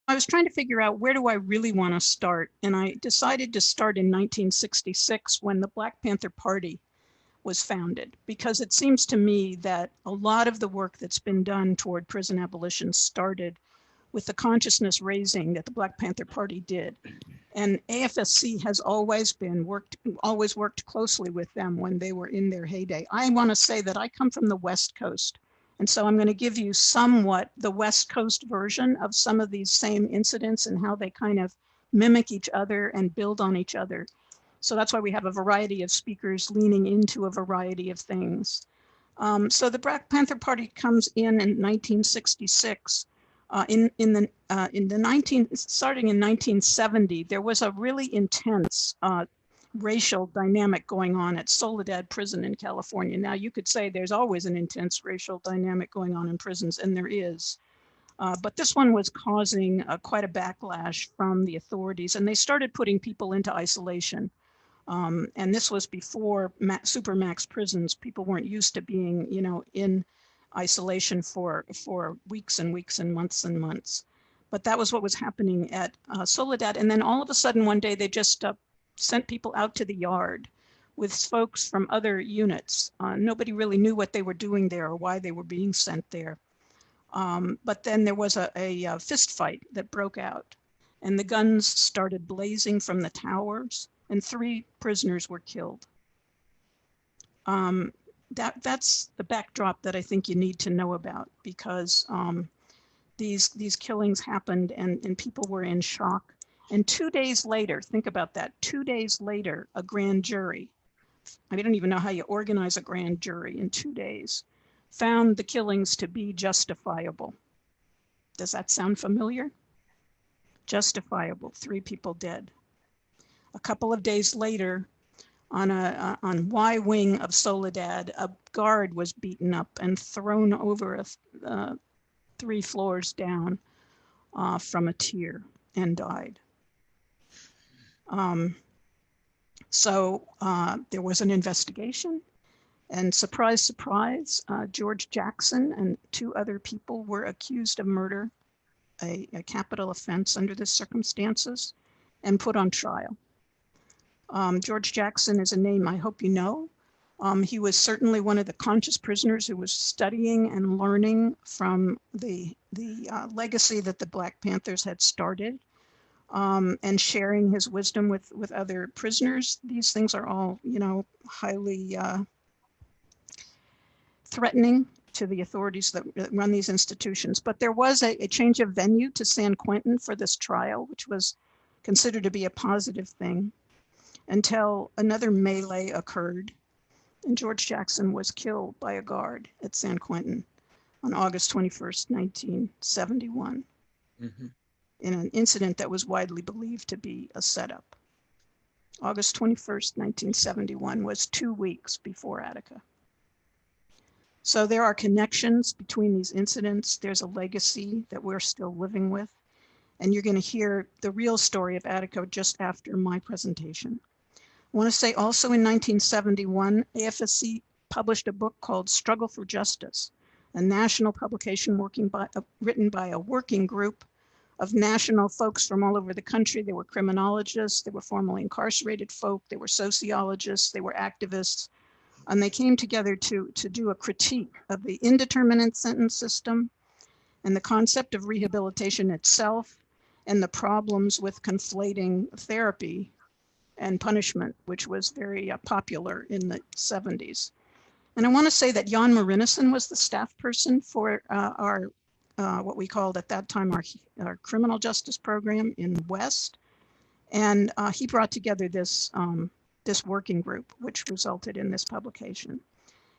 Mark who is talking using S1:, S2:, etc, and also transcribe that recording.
S1: I was trying to figure out where do I really want to start, and I decided to start in 1966 when the Black Panther Party was founded, because it seems to me that a lot of the work that's been done toward prison abolition started with the consciousness raising that the Black Panther Party did. And AFSC has always worked closely with them when they were in their heyday. I want to say that I come from the West Coast. And so I'm going to give you somewhat the West Coast version of some of these same incidents and how they kind of mimic each other and build on each other. So that's why we have a variety of speakers leaning into a variety of things. So the Black Panther Party comes in 1966. Starting in 1970, there was a really intense racial dynamic going on at Soledad Prison in California. Now, you could say there's always an intense racial dynamic going on in prisons, and there is. But this one was causing quite a backlash from the authorities, and they started putting people into isolation. And this was before supermax prisons. People weren't used to being, in isolation for weeks and weeks and months. But that was what was happening at Soledad. And then all of a sudden, one day, they just sent people out to the yard with folks from other units. Nobody really knew what they were doing there or why they were being sent there. But then there was a fist fight that broke out, and the guns started blazing from the towers, and 3 prisoners were killed. That's the backdrop that I think you need to know about, because these killings happened and people were in shock. And 2 days later, think about that, 2 days later, a grand jury, I don't even know how you organize a grand jury in 2 days, found the killings to be justifiable. Does that sound familiar? Justifiable, 3 people dead. A couple of days later, on Y wing of Soledad, a guard was beaten up and thrown over 3 floors down from a tier and died. So there was an investigation, and surprise, surprise, George Jackson and 2 other people were accused of murder, a capital offense under the circumstances, and put on trial. George Jackson is a name I hope you know. He was certainly one of the conscious prisoners who was studying and learning from the legacy that the Black Panthers had started, and sharing his wisdom with other prisoners. These things are all, highly threatening to the authorities that run these institutions. But there was a change of venue to San Quentin for this trial, which was considered to be a positive thing, until another melee occurred, and George Jackson was killed by a guard at San Quentin on August 21st, 1971, in an incident that was widely believed to be a setup. August 21st, 1971 was 2 weeks before Attica. So there are connections between these incidents. There's a legacy that we're still living with, and you're going to hear the real story of Attica just after my presentation. I want to say also in 1971, AFSC published a book called Struggle for Justice, a national publication written by a working group of national folks from all over the country. They were criminologists, they were formerly incarcerated folk, they were sociologists, they were activists, and they came together to do a critique of the indeterminate sentence system and the concept of rehabilitation itself, and the problems with conflating therapy and punishment, which was very popular in the 70s. And I want to say that Jan Marinison was the staff person for our what we called at that time our criminal justice program in West, and he brought together this this working group, which resulted in this publication.